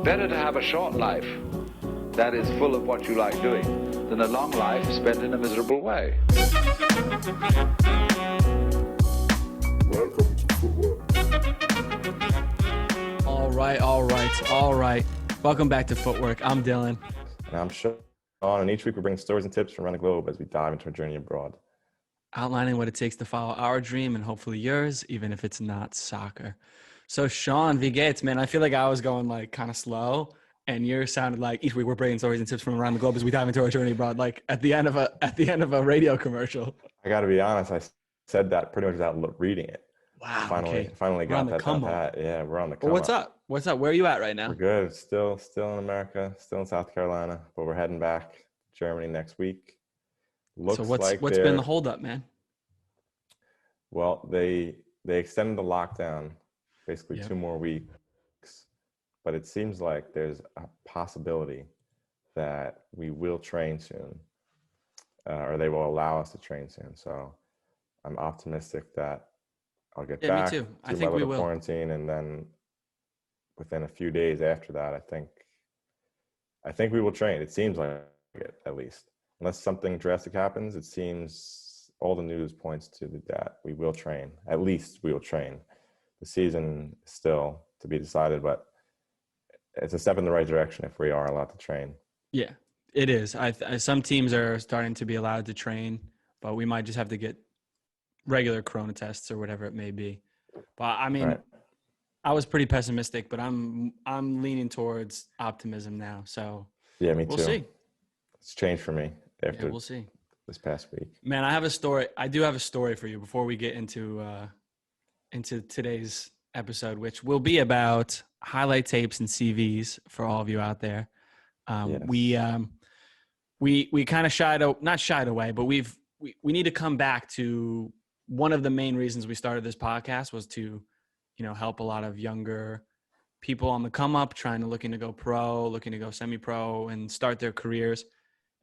Better to have a short life that is full of what you like doing than a long life spent in a miserable way. Welcome to Footwork. All right. Welcome back to Footwork. I'm Dylan. And I'm Sean, and each week we bring stories and tips from around the globe as we dive into our journey abroad. Outlining what it takes to follow our dream and hopefully yours, even if it's not soccer. So Sean, wie geht's, man? I feel like I was going like kind of slow, and you sounded like each week we're bringing stories and tips from around the globe as we dive into our journey abroad, like at the end of a radio commercial. I got to be honest, I said that pretty much without reading it. Wow. Finally we're got that down pat. Yeah, we're on the come Well, what's up? Where are you at right now? We're good. Still in America, still in South Carolina, but we're heading back to Germany next week. So what's been the holdup, man? Well, they extended the lockdown basically 2 more weeks, but it seems like there's a possibility that we will train soon, or they will allow us to train soon. So I'm optimistic that I'll get back me too. to I think my we little will. quarantine, and then within a few days after that, I think we will train. It seems like it, at least, unless something drastic happens. It seems all the news points to that we will train. At least we will train. The season is still to be decided, but it's a step in the right direction if we are allowed to train. Yeah, it is. Some teams are starting to be allowed to train, but we might just have to get regular corona tests or whatever it may be. But I mean, Right. I was pretty pessimistic, but I'm leaning towards optimism now. So Yeah, me too. we'll see. It's changed for me after We'll see. this past week. Man, I have a story. I do have a story for you before we get into today's episode, which will be about highlight tapes and CVs for all of you out there. Yes. We kind of not shied away, but we need to come back to one of the main reasons we started this podcast was to, help a lot of younger people on the come up, looking to go pro, looking to go semi-pro and start their careers.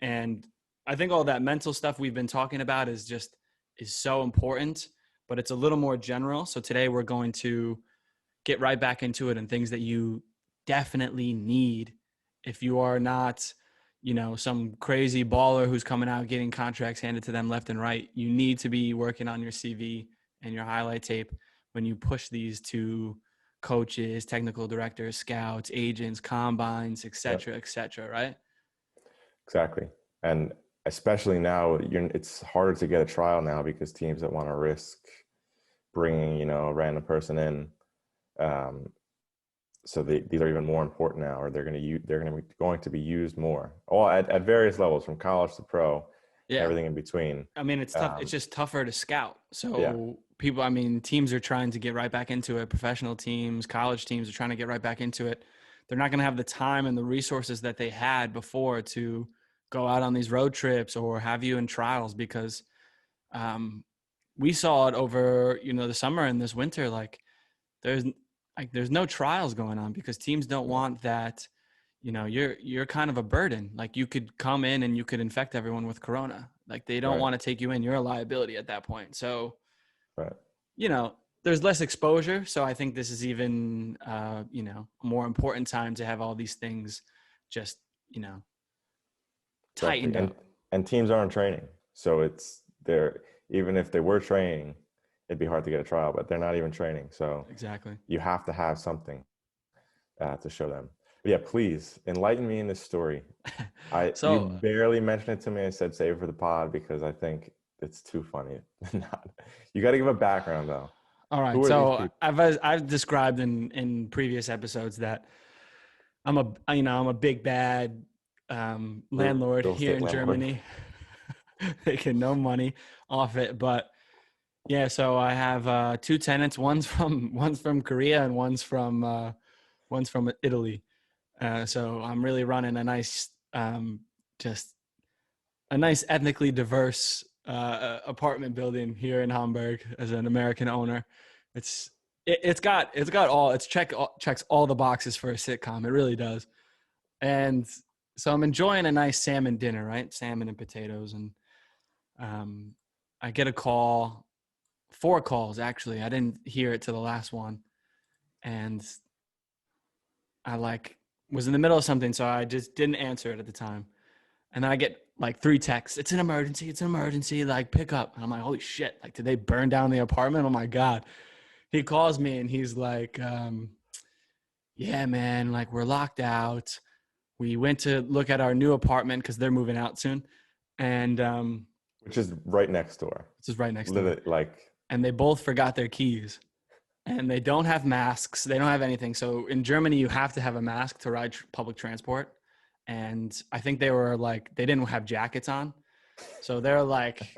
And I think all that mental stuff we've been talking about is so important, but it's a little more general. So today we're going to get right back into it and things that you definitely need if you are not, some crazy baller who's coming out getting contracts handed to them left and right. You need to be working on your CV and your highlight tape when you push these to coaches, technical directors, scouts, agents, combines, et cetera, right? Exactly. And especially now, it's harder to get a trial now because teams that want to risk bringing, a random person in. So these are even more important now, or they're going to be used more, all at various levels, from college to pro, everything in between. I mean, it's tough. It's just tougher to scout. So teams are trying to get right back into it. Professional teams, college teams are trying to get right back into it. They're not going to have the time and the resources that they had before to go out on these road trips or have you in trials because we saw it over, the summer and this winter. Like there's no trials going on because teams don't want that, you're kind of a burden. Like you could come in and you could infect everyone with corona. Like they don't want to take you in. You're a liability at that point. So, there's less exposure. So I think this is even, a more important time to have all these things just, tightened up. And teams aren't training. So even if they were training, it'd be hard to get a trial, but they're not even training. So exactly, you have to have something to show them. But yeah, please enlighten me in this story. You barely mentioned it to me. I said save it for the pod because I think it's too funny. You got to give a background though. All right. So I've described in previous episodes that I'm a big bad landlord here in Germany, making no money off it, but. Yeah, so I have 2 tenants. One's from Korea and one's from Italy. So I'm really running a nice, just a nice ethnically diverse apartment building here in Hamburg as an American owner. Checks all the boxes for a sitcom. It really does. And so I'm enjoying a nice salmon dinner, right? Salmon and potatoes, and I get a call. 4 calls, actually. I didn't hear it to the last one. And I was in the middle of something, so I just didn't answer it at the time. And then I get like 3 texts. It's an emergency. It's an emergency. Like, pick up. And I'm like, holy shit. Like, did they burn down the apartment? Oh my God. He calls me and he's like, yeah, man, like we're locked out. We went to look at our new apartment because they're moving out soon. And which is right next door. this is right next door. Literally, like, And they both forgot their keys. And they don't have masks. They don't have anything. So in Germany, you have to have a mask to ride public transport. And I think they were like, they didn't have jackets on. So they're like,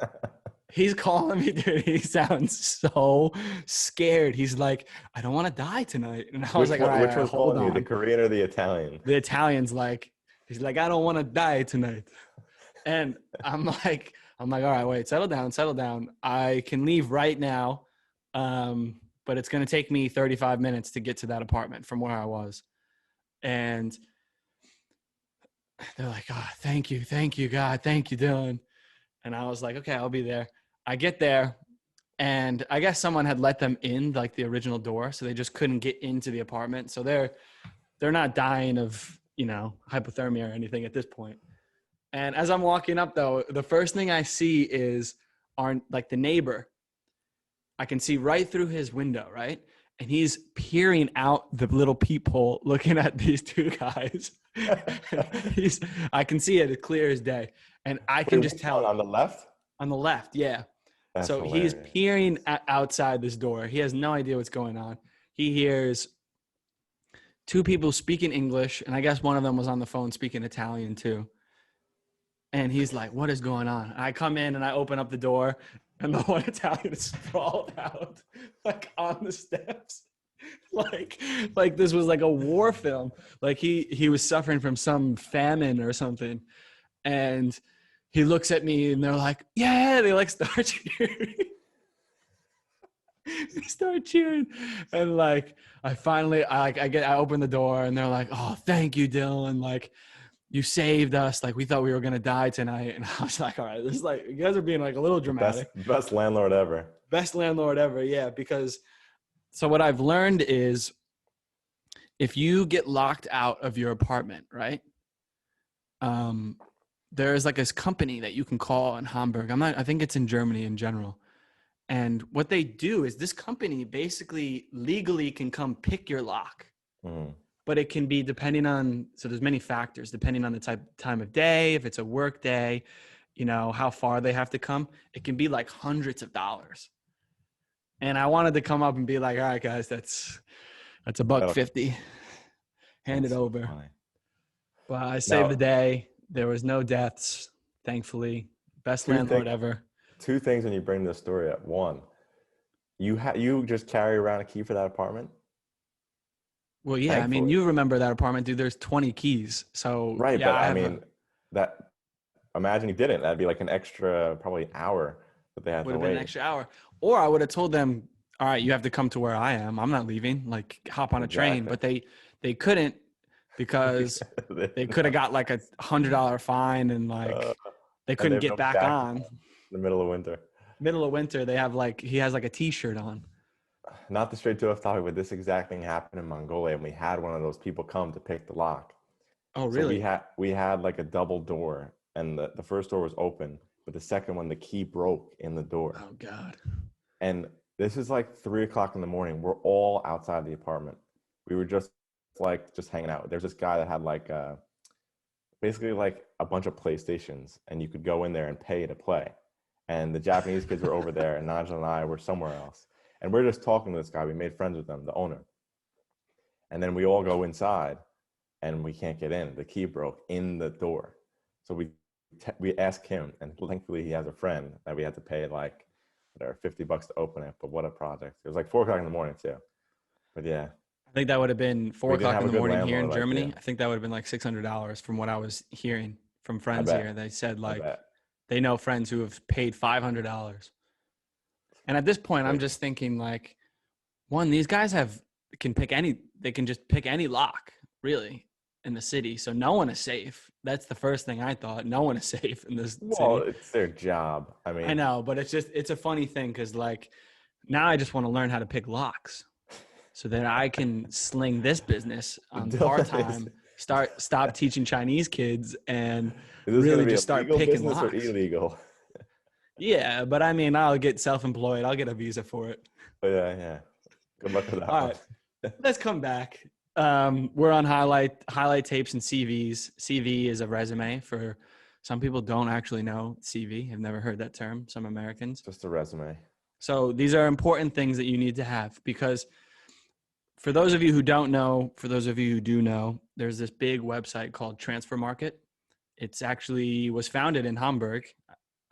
he's calling me, dude. He sounds so scared. He's like, I don't want to die tonight. And I was like, all right, which was hold calling you, on. the Korean or the Italian? The Italian's like, he's like, I don't want to die tonight. And I'm like, all right, wait, settle down. I can leave right now. But it's going to take me 35 minutes to get to that apartment from where I was. And they're like, oh, thank you, God. Thank you, Dylan. And I was like, okay, I'll be there. I get there, and I guess someone had let them in, like the original door, so they just couldn't get into the apartment. So they're not dying of, hypothermia or anything at this point. And as I'm walking up, though, the first thing I see is the neighbor. I can see right through his window, right? And he's peering out the little peephole looking at these 2 guys. I can see it as clear as day. And I can just tell. On the left? On the left, yeah. That's so hilarious. He's peering outside this door. He has no idea what's going on. He hears 2 people speaking English, and I guess one of them was on the phone speaking Italian too. And he's like, what is going on? I come in and I open up the door, and the one Italian is sprawled out, like on the steps. Like this was like a war film. Like he was suffering from some famine or something. And he looks at me and they're like, yeah, they like start cheering. They start cheering. And like, I open the door and they're like, oh, thank you, Dylan. Like, you saved us. Like, we thought we were going to die tonight. And I was like, all right, this is like, you guys are being like a little dramatic. Best landlord ever. Best landlord ever. Yeah. Because so what I've learned is if you get locked out of your apartment, right? There's like this company that you can call in Hamburg. I think it's in Germany in general. And what they do is this company basically legally can come pick your lock. Mm. But it can be so there's many factors depending on the time of day, if it's a work day, how far they have to come. It can be like hundreds of dollars. And I wanted to come up and be like, all right, guys, that's $150. Hand it over. Funny. But I saved the day. There was no deaths, thankfully. Best landlord ever. 2 things when you bring this story up. 1, you just carry around a key for that apartment? Well, yeah. Thankfully. I mean, you remember that apartment, dude. There's 20 keys. So right, yeah, but imagine you didn't. That'd be like an extra probably hour that they had to wait. Would have been an extra hour. Or I would have told them, all right, you have to come to where I am. I'm not leaving. Like, hop on a train. But they couldn't because they could have got like $100 fine and they couldn't get back on. In the middle of winter. They have he has like a T-shirt on. Not the straight to off topic, but this exact thing happened in Mongolia, and we had one of those people come to pick the lock. Oh, really? So we had like a double door, and the first door was open, but the second one, the key broke in the door. Oh, God. And this is like 3:00 in the morning. We're all outside the apartment. We were just hanging out. There's this guy that had basically like a bunch of PlayStations, and you could go in there and pay to play. And the Japanese kids were over there, and Nigel and I were somewhere else. And we're just talking to this guy. We made friends with him, the owner. And then we all go inside, and we can't get in. The key broke in the door. So we asked him, and thankfully he has a friend that we had to pay like whatever $50 to open it. But what a project! It was like 4:00 in the morning too. But yeah, I think that would have been 4:00 in the morning here in Germany. Yeah. I think that would have been like $600 from what I was hearing from friends here. They said they know friends who have paid $500. And at this point, I'm just thinking like, one, these guys can just pick any lock really in the city. So no one is safe. That's the first thing I thought. No one is safe in this city. Well, it's their job. I mean, I know, but it's a funny thing. Cause like now I just want to learn how to pick locks so that I can sling this business on part-time stop teaching Chinese kids and Is this going really to be a just start legal picking business or locks. illegal? Yeah, but I mean, I'll get self-employed. I'll get a visa for it. But yeah. Good luck with that All one. right, let's come back. We're on highlight tapes and CVs. CV is a resume. For some people, don't actually know CV. Have never heard that term. Some Americans. Just a resume. So these are important things that you need to have, because for those of you who don't know, for those of you who do know, there's this big website called Transfer Market. It's actually was founded in Hamburg.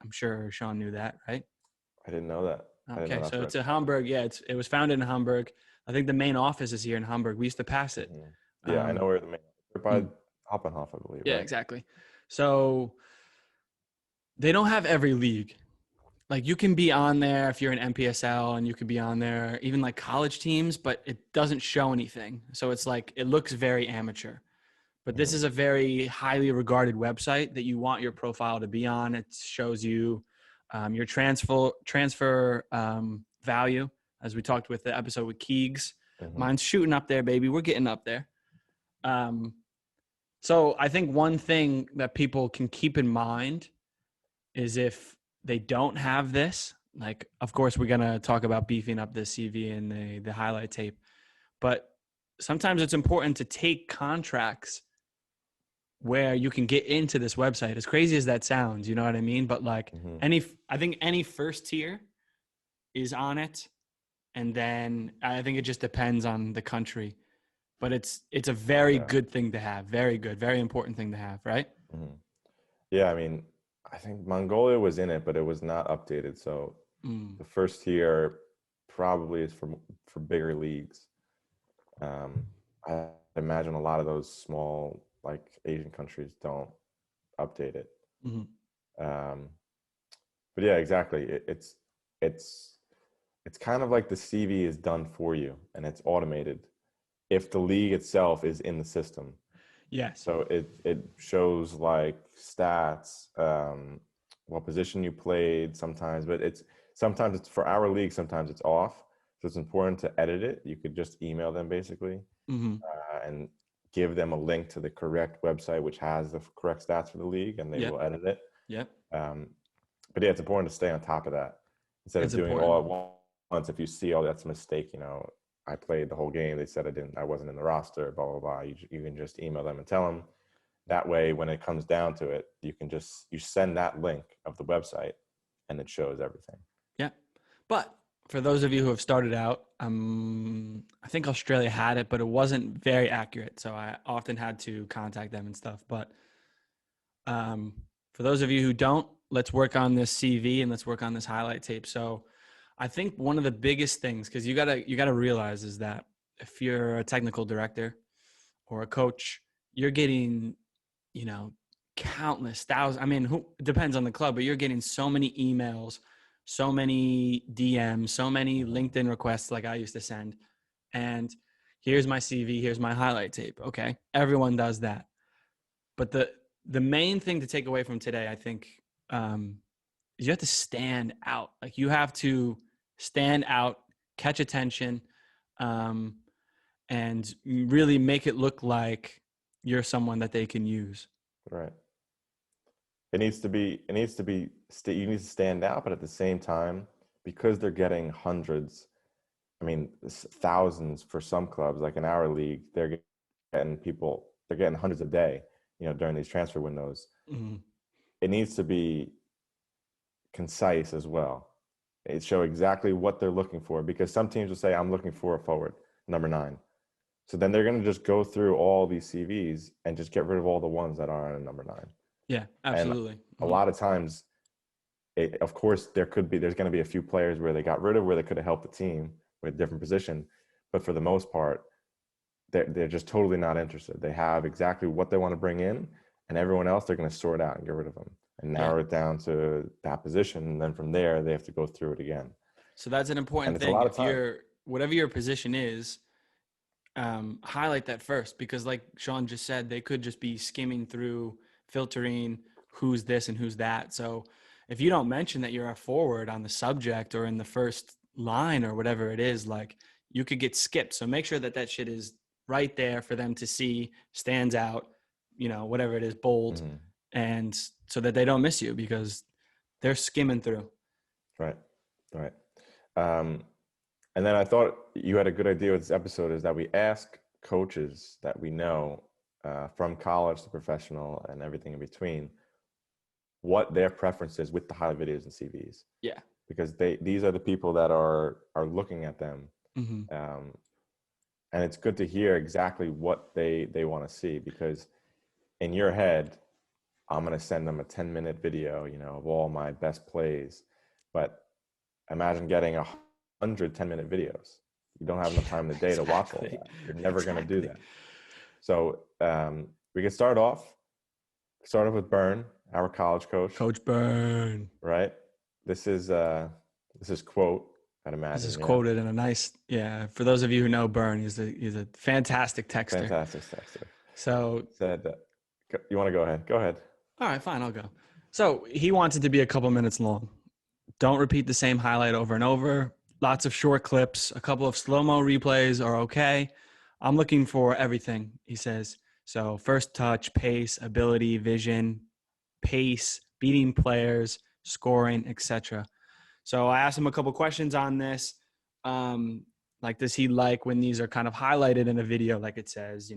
I'm sure Sean knew that, right? I didn't know that. I didn't know Okay, that's so right. it's a Hamburg. Yeah, it was founded in Hamburg. I think the main office is here in Hamburg. We used to pass it. Yeah, I know where the main. They're by mm. Hoppenhof, I believe. Yeah, right? exactly. So they don't have every league. Like you can be on there if you're an MPSL, and you could be on there even like college teams, but it doesn't show anything. So it's like it looks very amateur. But this is a very highly regarded website that you want your profile to be on. It shows you your transfer value, as we talked with the episode with Keegs. Mine's shooting up there, baby. We're getting up there. So I think one thing that people can keep in mind is if they don't have this, like, of course, we're going to talk about beefing up the CV and the highlight tape, but sometimes it's important to take contracts where you can get into this website. As crazy as that sounds, you know what I mean? But like I think any first tier is on it. And then I think it just depends on the country, but it's a very good thing to have. Very good, very important thing to have. Right. Yeah. I mean, I think Mongolia was in it, but it was not updated. So the first tier probably is for bigger leagues. I imagine a lot of those small, like Asian countries don't update it. But yeah, exactly. It's kind of like the CV is done for you and it's automated if the league itself is in the system. Yes. So it shows like stats, what position you played sometimes, but sometimes it's for our league, sometimes it's off. So it's important to edit it. You could just email them basically and give them a link to the correct website, which has the correct stats for the league, and they will edit it. Yep. But yeah, it's important to stay on top of that instead of doing it all at once. If you see, oh, that's a mistake, I played the whole game. They said I wasn't in the roster, blah, blah, blah. You can just email them and tell them. That way, when it comes down to it, you send that link of the website and it shows everything. Yeah. But for those of you who have started out, I think Australia had it, but it wasn't very accurate. So I often had to contact them and stuff. But for those of you who don't, let's work on this CV and let's work on this highlight tape. So I think one of the biggest things, because you gotta realize, is that if you're a technical director or a coach, you're getting, countless thousands. I mean, it depends on the club, but you're getting so many emails, so many DMs, so many LinkedIn requests like I used to send. And here's my CV, here's my highlight tape. Okay. Everyone does that. But the main thing to take away from today, I think, is you have to stand out. Like you have to stand out, catch attention, and really make it look like you're someone that they can use. Right. You need to stand out, but at the same time, because they're getting hundreds, I mean, thousands for some clubs, like in our league, they're getting hundreds a day, during these transfer windows. It needs to be concise as well. It show exactly what they're looking for, because some teams will say, I'm looking for a forward, number 9. So then they're going to just go through all these CVs and just get rid of all the ones that aren't a number 9. Yeah, absolutely. And a lot of times, of course, there's going to be a few players where they got rid of, where they could have helped the team with a different position. But for the most part, they're just totally not interested. They have exactly what they want to bring in, and everyone else, they're going to sort out and get rid of them and narrow it down to that position. And then from there, they have to go through it again. So that's an important thing. Whatever your position is, highlight that first, because like Sean just said, they could just be skimming through, filtering who's this and who's that. So if you don't mention that you're a forward on the subject or in the first line or whatever it is, like you could get skipped. So make sure that shit is right there for them to see, stands out, whatever it is, bold, Mhm. and so that they don't miss you because they're skimming through. Right. Right. And then I thought you had a good idea with this episode is that we ask coaches that we know from college to professional and everything in between what their preference is with the highlight videos and CVs. Yeah. Because these are the people that are looking at them. Mm-hmm. And it's good to hear exactly what they want to see, because in your head, I'm going to send them a 10-minute video, of all my best plays. But imagine getting 100 10-minute videos. You don't have enough time in the day to watch all that. You're never going to do that. So we can start off with Byrne, our college coach. Coach Byrne. Right. This is quote, I'd imagine. This is quoted in a nice, for those of you who know Byrne, he's a fantastic texter. Fantastic texter. So said, you want to go ahead? Go ahead. All right, fine, I'll go. So he wants it to be a couple minutes long. Don't repeat the same highlight over and over. Lots of short clips. A couple of slow-mo replays are okay. I'm looking for everything, he says. So first touch, pace, ability, vision, pace, beating players, scoring, etc. So I asked him a couple questions on this. Like, does he like when these are kind of highlighted in a video, like it says,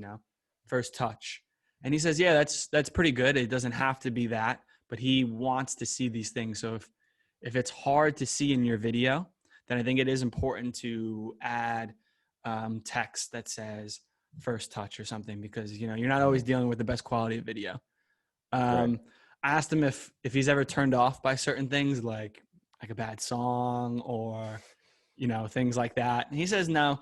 first touch? And he says, yeah, that's pretty good. It doesn't have to be that, but he wants to see these things. So if it's hard to see in your video, then I think it is important to add text that says first touch or something, because you're not always dealing with the best quality of video. Right. I asked him if he's ever turned off by certain things, like a bad song or things like that. And he says no.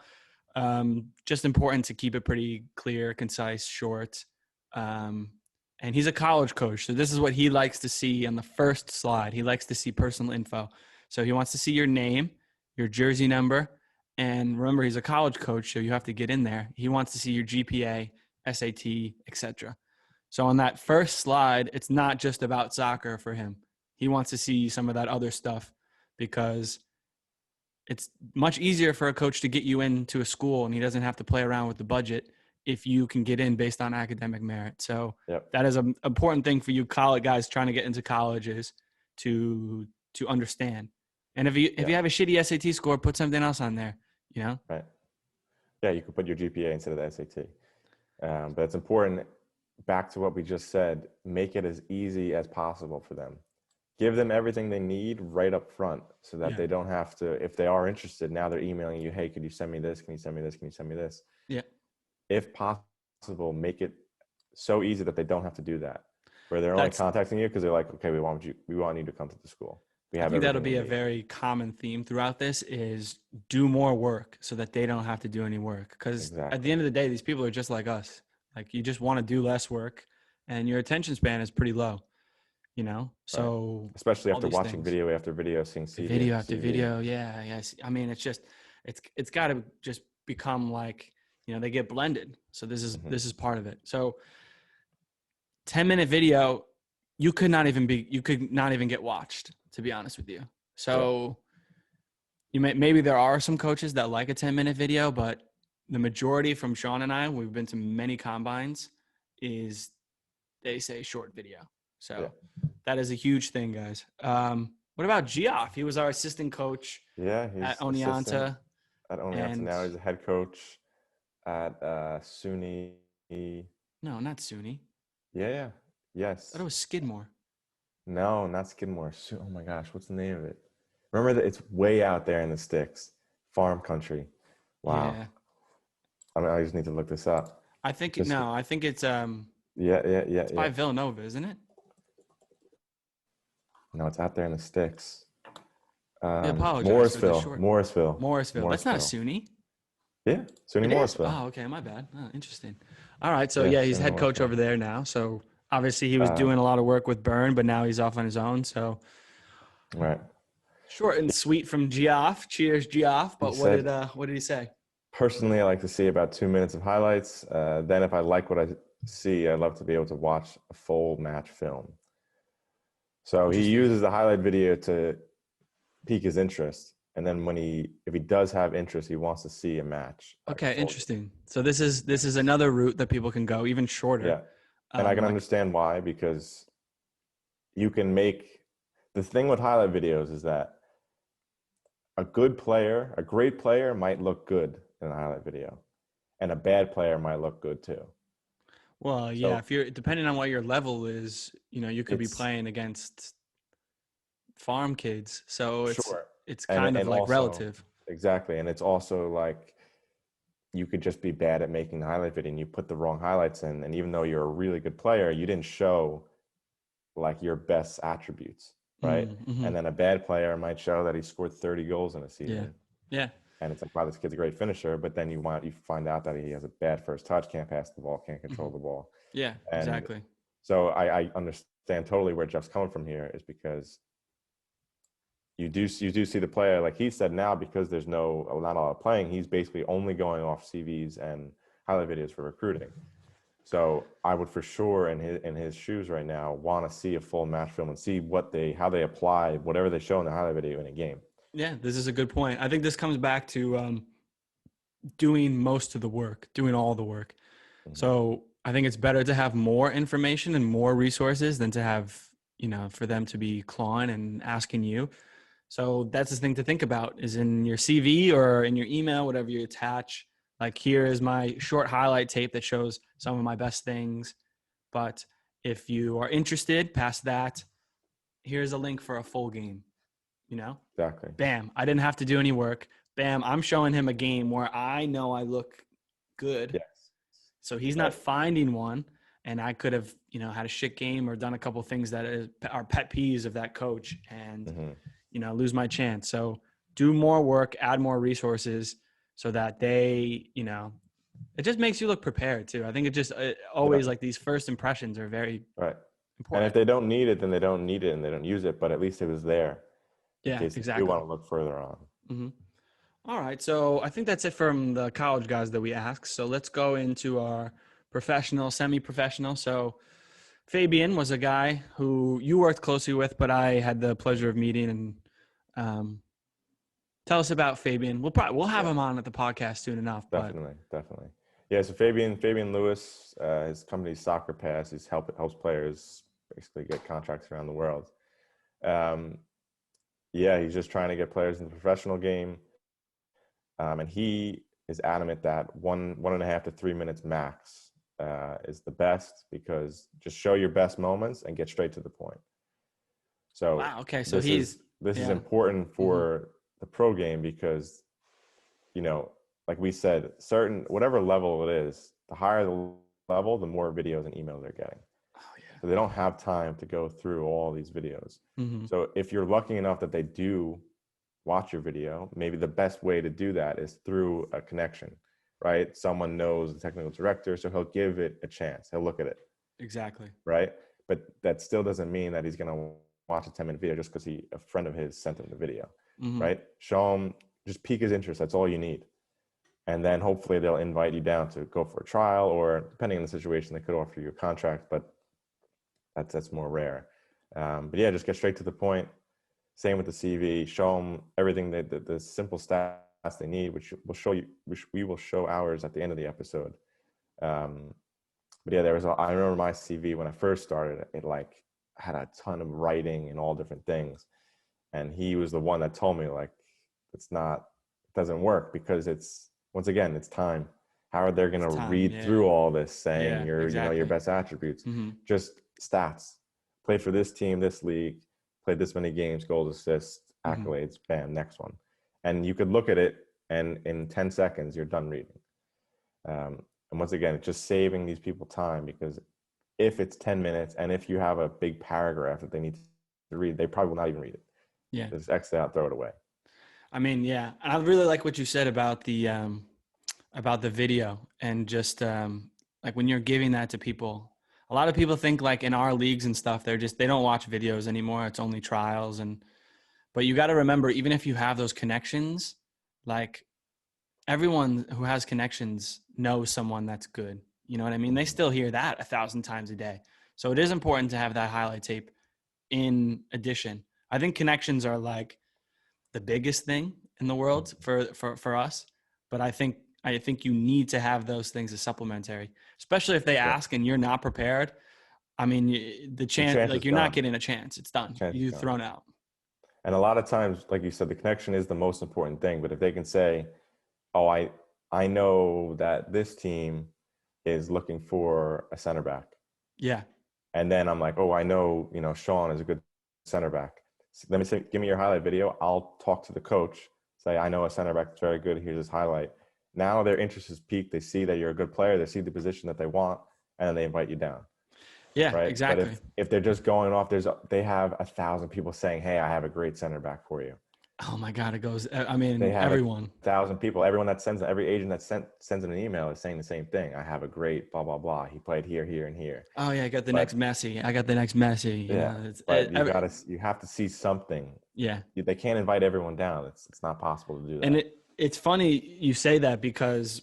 Just important to keep it pretty clear, concise, short. And he's a college coach, so this is what he likes to see on the first slide. He likes to see personal info. So he wants to see your name, your jersey number, and remember, he's a college coach, so you have to get in there. He wants to see your GPA, SAT, etc. So on that first slide, it's not just about soccer for him. He wants to see some of that other stuff, because it's much easier for a coach to get you into a school and he doesn't have to play around with the budget if you can get in based on academic merit. So That is an important thing for you college guys trying to get into colleges to understand. And if you have a shitty SAT score, put something else on there, Right. Yeah, you could put your GPA instead of the SAT. But it's important, back to what we just said, make it as easy as possible for them. Give them everything they need right up front, so that they don't have to, if they are interested, now they're emailing you, hey, could you send me this? Can you send me this? Can you send me this? Yeah. If possible, make it so easy that they don't have to do that, where they're only contacting you because they're like, okay, we want you to come to the school. I think that'll be a very common theme throughout this, is do more work so that they don't have to do any work. Because at the end of the day, these people are just like us. Like, you just want to do less work and your attention span is pretty low, so right. Especially after watching video after video, seeing video after video. Yeah. Yes. I mean, it's got to just become like, they get blended. So this is part of it. So 10-minute video, you could not even get watched, to be honest with you. So maybe there are some coaches that like a 10-minute video, but the majority from Sean and I, we've been to many combines, is they say short video. So that is a huge thing, guys. What about Geoff? He was our assistant coach at Oneonta. At Oneonta. Now he's a head coach at SUNY. No, not SUNY. Yeah. Yes. I thought it was Skidmore. No, not Skidmore. Oh my gosh, what's the name of it? Remember that it's way out there in the sticks, farm country. Wow. Yeah. I just need to look this up. I think it's it's by Villanova, isn't it? No, it's out there in the sticks. I apologize. Morrisville. That's not a SUNY. Yeah, SUNY Morrisville. Oh, okay, my bad. Oh, interesting. All right, so he's head coach over there now. So obviously he was doing a lot of work with Byrne, but now he's off on his own. So right. Short and sweet from Geoff. Cheers, Geoff. But what did he say? Personally, I like to see about 2 minutes of highlights. Then if I like what I see, I'd love to be able to watch a full match film. So he uses the highlight video to pique his interest. And then if he does have interest, he wants to see a match. Okay, interesting. So this is another route that people can go, even shorter. Yeah. And I can understand why, because you can make the thing with highlight videos is that a great player might look good in a highlight video, and a bad player might look good too. Well, yeah, So if you're depending on what your level is, you could be it's playing against farm kids. So sure. it's kind of And like also, relative. exactly. And it's also like you could just be bad at making the highlight video and you put the wrong highlights in. And even though you're a really good player, you didn't show like your best attributes, right? Mm-hmm. And then a bad player might show that he scored 30 goals in a Yeah. season. Yeah. And it's like, wow, this kid's a great finisher. But then you find out that he has a bad first touch, can't pass the ball, can't control the ball. Yeah, And exactly. so I understand totally where Jeff's coming from here, is because you do see the player, like he said, now, because there's not a lot of playing, he's basically only going off CVs and highlight videos for recruiting. So I would for sure, in his shoes right now, want to see a full match film and see how they apply whatever they show in the highlight video in a game. Yeah, this is a good point. I think this comes back to doing most of the work, doing all the work. Mm-hmm. So I think it's better to have more information and more resources than to have, for them to be clawing and asking you. So that's the thing to think about, is in your CV or in your email, whatever you attach, like, here is my short highlight tape that shows some of my best things. But if you are interested past that, here's a link for a full game, Exactly. Bam. I didn't have to do any work. Bam. I'm showing him a game where I know I look good. Yes. So he's not finding one. And I could have, had a shit game or done a couple things that are pet peeves of that coach, and, lose my chance. So do more work, add more resources, so that they, it just makes you look prepared too. I think always like these first impressions are very right. important. And if they don't need it, then they don't need it and they don't use it, but at least it was there. Yeah, in case exactly. you want to look further on. Mm-hmm. All right. So I think that's it from the college guys that we asked. So let's go into our professional, semi-professional. So Fabian was a guy who you worked closely with, but I had the pleasure of meeting. And tell us about Fabian. We'll have him on at the podcast soon enough. Definitely. Yeah. So Fabian Lewis, his company's Soccer Pass. He's helps players basically get contracts around the world. Yeah, he's just trying to get players in the professional game. And he is adamant that 1.5 to 3 minutes max is the best, because just show your best moments and get straight to the point. So wow, okay. So this is important for the pro game, because, like we said, whatever level it is, the higher the level, the more videos and emails they're getting. So they don't have time to go through all these videos. Mm-hmm. So if you're lucky enough that they do watch your video, maybe the best way to do that is through a connection, right? Someone knows the technical director, so he'll give it a chance. He'll look at it. Exactly. Right? But that still doesn't mean that he's going to watch a 10-minute video just because a friend of his sent him the video, right? Show him, just pique his interest. That's all you need. And then hopefully they'll invite you down to go for a trial, or depending on the situation, they could offer you a contract, but that's more rare. But yeah, just get straight to the point. Same with the CV. Show them everything the simple stats they need, which we will show ours at the end of the episode. But yeah, I remember my CV when I first started. It like had a ton of writing and all different things, and he was the one that told me, like, it doesn't work, because it's time. How are they going to read through all this saying your best attributes? Just stats. Played for this team, this league, played this many games, goals, assists, accolades, bam, next one. And you could look at it, and in 10 seconds, you're done reading. And once again, it's just saving these people time, because if it's 10 minutes and if you have a big paragraph that they need to read, they probably will not even read it. Yeah. Just X it out, throw it away. I mean, yeah. I really like what you said about the video, and just like when you're giving that to people. A lot of people think, like, in our leagues and stuff, they don't watch videos anymore. It's only trials. But you got to remember, even if you have those connections, like, everyone who has connections knows someone that's good. You know what I mean? They still hear that 1,000 times a day. So it is important to have that highlight tape in addition. I think connections are like the biggest thing. in the world for us, but I think you need to have those things as supplementary, especially if they ask and you're not prepared. I mean, the chance, like is you're not gone. getting a chance. It's done. Chance is You're gone. thrown out. And a lot of times, like you said, the connection is the most important thing. But if they can say, "Oh, I know that this team is looking for a center back," Yeah. and then I'm like, "Oh, I know, Sean is a good center back. Let me say, give me your highlight video. I'll talk to the coach. Say, I know a center back that's very good. Here's his highlight." Now their interest is piqued. They see that you're a good player. They see the position that they want, and then they invite you down. Yeah, Right. exactly. But if they're just going off, they have 1,000 people saying, "Hey, I have a great center back for you." Oh my God, it goes. I mean, They have everyone. 1,000 people. Everyone that sends, every agent that sends in an email is saying the same thing. I have a great blah blah blah. He played here, here, and here. Oh yeah, I got the But next Messi. I got the next Messi. You know, but you have to see something. Yeah. They can't invite everyone down. It's not possible to do that. And it's funny you say that because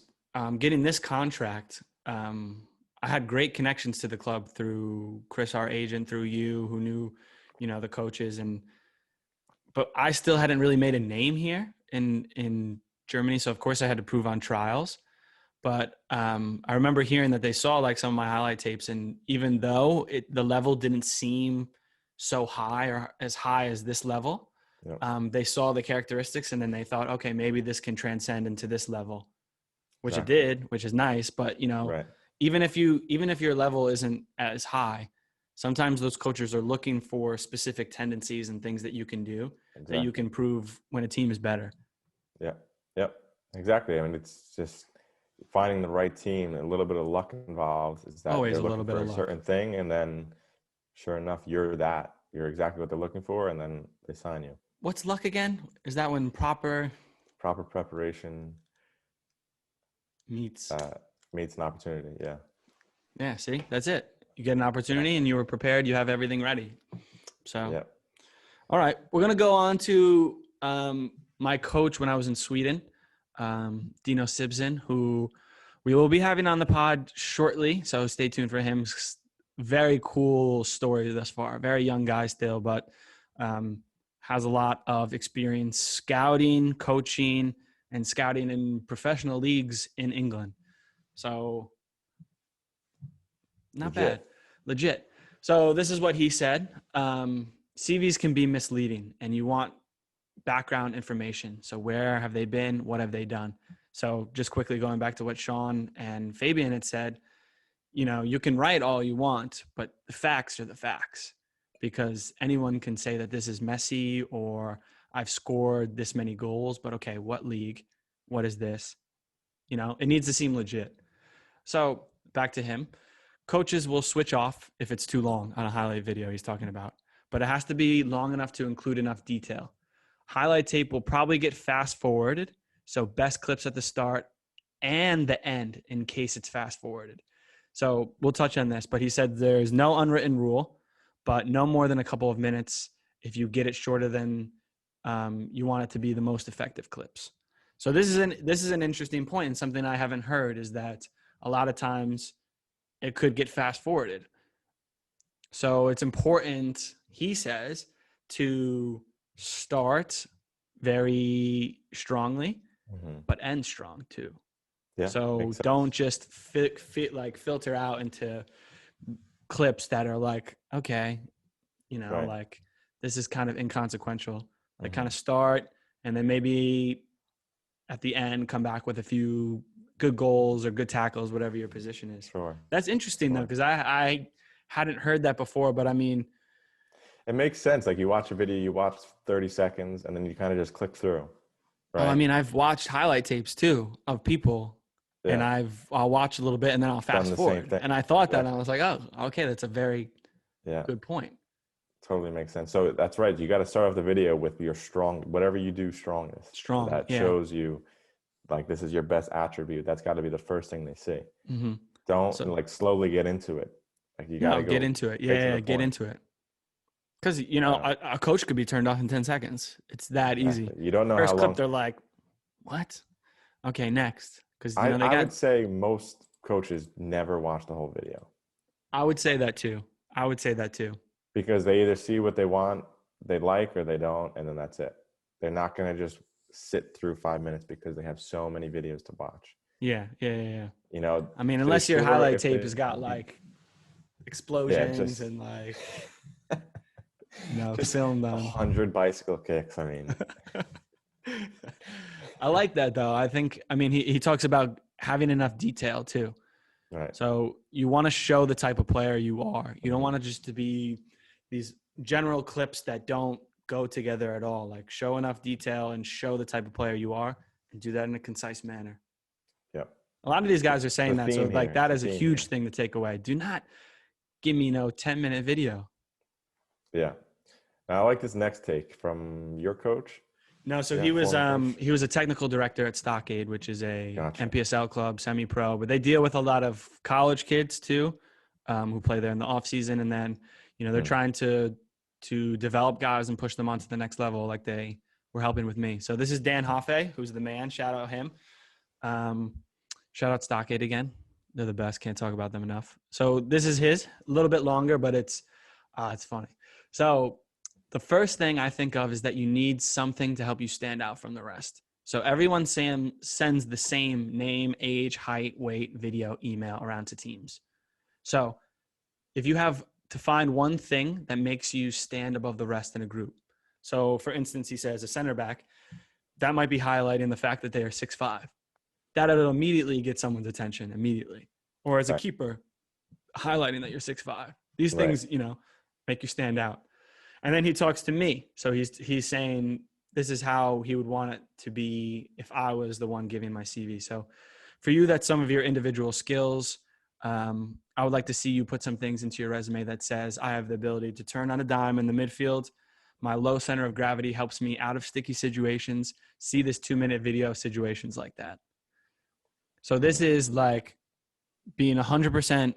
getting this contract, I had great connections to the club through Chris, our agent, through you, who knew, the coaches, but I still hadn't really made a name here in Germany. So of course I had to prove on trials. But I remember hearing that they saw like some of my highlight tapes, and even though the level didn't seem so high or as high as this level, they saw the characteristics, and then they thought, okay, maybe this can transcend into this level, which it did, which is nice. But even if your level isn't as high, sometimes those coaches are looking for specific tendencies and things that you can do that you can prove when a team is better. Yeah. Yep. Exactly. I mean, it's just finding the right team. A little bit of luck involved. Is that always they're a little looking bit for of a luck. certain thing, and then sure enough, you're exactly what they're looking for, and then they sign you. What's luck again? Is that when proper preparation meets an opportunity? Yeah. Yeah. See, that's it. You get an opportunity and you were prepared. You have everything ready. So, all right, we're going to go on to my coach when I was in Sweden, Dino Sibson, who we will be having on the pod shortly. So stay tuned for him. Very cool story thus far. Very young guy still, but has a lot of experience scouting, coaching, and scouting in professional leagues in England. So not bad. Legit. So this is what he said. CVs can be misleading, and you want background information. So where have they been? What have they done? So just quickly going back to what Sean and Fabian had said, you can write all you want, but the facts are the facts, because anyone can say that this is Messi or I've scored this many goals, but okay, what league? What is this? It needs to seem legit. So back to him. Coaches will switch off if it's too long on a highlight video he's talking about, but it has to be long enough to include enough detail. Highlight tape will probably get fast forwarded, so best clips at the start and the end in case it's fast forwarded. So we'll touch on this, but he said there's no unwritten rule, but no more than a couple of minutes if you get it shorter than you want it to be the most effective clips. So this is an interesting point, and something I haven't heard is that a lot of times it could get fast forwarded. So it's important, he says, to start very strongly, but end strong too. Yeah, so don't just filter out into clips that are like, okay, like this is kind of inconsequential. Like kind of start and then maybe at the end come back with a few good goals or good tackles, whatever your position is. Sure. That's interesting though, because I hadn't heard that before, but I mean, it makes sense. Like you watch a video, you watch 30 seconds and then you kind of just click through. Right? Oh, I mean, I've watched highlight tapes too of people and I'll watch a little bit and then I'll fast forward. And I thought that and I was like, oh, okay. That's a very good point. Totally makes sense. So that's right. You got to start off the video with your whatever you do strongest. Strong. That shows you like, this is your best attribute. That's got to be the first thing they see. Mm-hmm. Don't slowly get into it. Like you got to get into it. Yeah. Get into it. Because, a coach could be turned off in 10 seconds. It's that easy. You don't know First how clip, long. they're like, what? Okay, next. Because I would say most coaches never watch the whole video. I would say that too. Because they either see what they want, they like, or they don't, and then that's it. They're not going to just sit through 5 minutes because they have so many videos to watch. Yeah. You know, I mean, for unless your sure, highlight if tape they- has got like explosions and like, just filmed on. 100 bicycle kicks. I mean, I like that though. I mean, he talks about having enough detail too. right. So you want to show the type of player you are. You don't want to just to be these general clips that don't go together at all. Like show enough detail and show the type of player you are and do that in a concise manner. Yep. A lot of these guys are saying The that. So theme like here, that the is a theme huge here. thing to take away. Do not give me no 10-minute video. Yeah. Now, I like this next take from your coach. No, so Yeah, he was former coach. he was a technical director at Stockade, which is a Gotcha. NPSL club, semi-pro, but they deal with a lot of college kids too, who play there in the off season, and then they're trying to develop guys and push them onto the next level, like they were helping with me. So this is Dan Hoffe, who's the man. Shout out him. Shout out Stockade again. They're the best. Can't talk about them enough. So this is his, a little bit longer, but it's funny. So the first thing I think of is that you need something to help you stand out from the rest. So everyone sends the same name, age, height, weight, video, email around to teams. So if you have to find one thing that makes you stand above the rest in a group. So for instance, he says a center back, that might be highlighting the fact that they are 6'5". That'll immediately get someone's attention immediately. Or as a keeper, highlighting that you're 6'5". These things, make you stand out. And then he talks to me. So he's saying this is how he would want it to be if I was the one giving my CV. So for you, that's some of your individual skills. I would like to see you put some things into your resume that says I have the ability to turn on a dime in the midfield. My low center of gravity helps me out of sticky situations. See this 2-minute video, situations like that. So this is like being 100%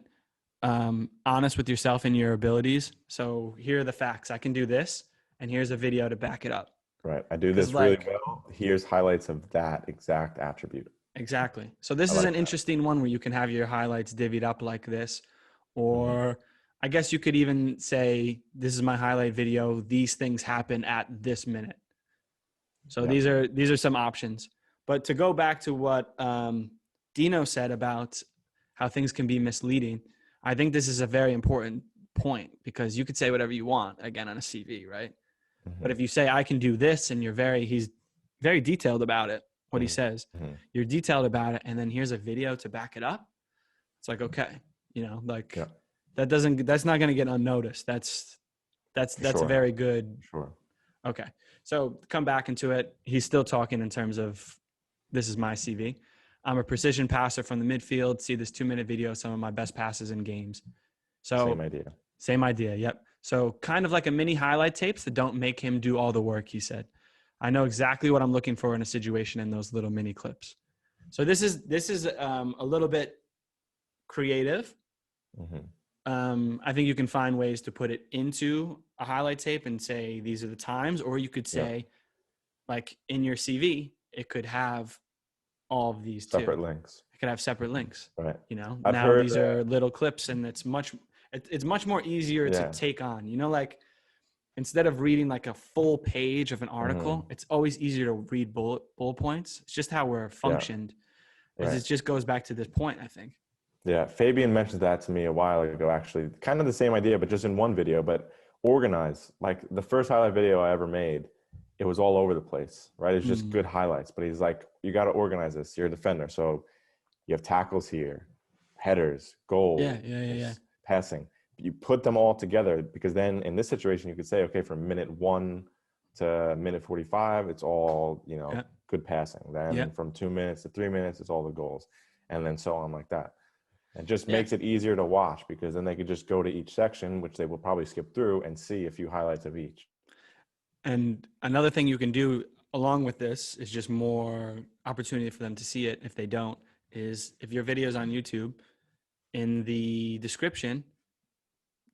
honest with yourself and your abilities. So here are the facts. I can do this, and here's a video to back it up. Right. I do this really well. Here's highlights of that exact attribute. Exactly. So this is an interesting one where you can have your highlights divvied up like this, or I guess you could even say, this is my highlight video. These things happen at this minute. So these are some options. But to go back to what Dino said about how things can be misleading, I think this is a very important point because you could say whatever you want again on a CV, right? But if you say I can do this and he's very detailed about it, what he says, you're detailed about it, and then here's a video to back it up. It's like, okay, that's not going to get unnoticed. That's very good. Sure. Okay. So come back into it. He's still talking in terms of this is my CV. I'm a precision passer from the midfield. See this 2-minute video, some of my best passes in games. So Same idea. Yep. So kind of like a mini highlight tapes that don't make him do all the work, he said. I know exactly what I'm looking for in a situation in those little mini clips. So this is a little bit creative. I think you can find ways to put it into a highlight tape and say, these are the times, or you could say like in your CV, it could have all of these separate links. It could have separate links. Right. These are little clips, and it's much more easier to take on. Like instead of reading like a full page of an article, it's always easier to read bullet points. It's just how we're functioned. It just goes back to this point, I think. Yeah, Fabian mentioned that to me a while ago, actually. Kind of the same idea, but just in one video, but organize. Like the first highlight video I ever made, it was all over the place, right? It's just good highlights. But he's like, you got to organize this. You're a defender. So you have tackles here, headers, goals, passing. You put them all together because then in this situation, you could say, okay, from minute 1 to minute 45, it's all, good passing. Then from 2 minutes to 3 minutes, it's all the goals. And then so on like that. It just makes it easier to watch because then they could just go to each section, which they will probably skip through, and see a few highlights of each. And another thing you can do along with this is just more opportunity for them to see it if they don't, is if your video is on YouTube, in the description,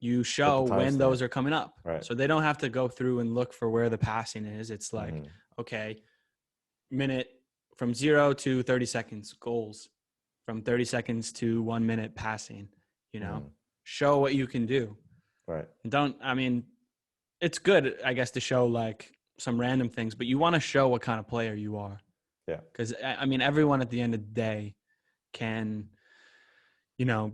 you show when those are coming up. Right. So they don't have to go through and look for where the passing is. It's like, okay, minute from 0 to 30 seconds, goals. From 30 seconds to 1 minute passing, show what you can do. Right. It's good, I guess, to show like some random things, but you want to show what kind of player you are. Yeah. Because I mean, everyone at the end of the day can, you know,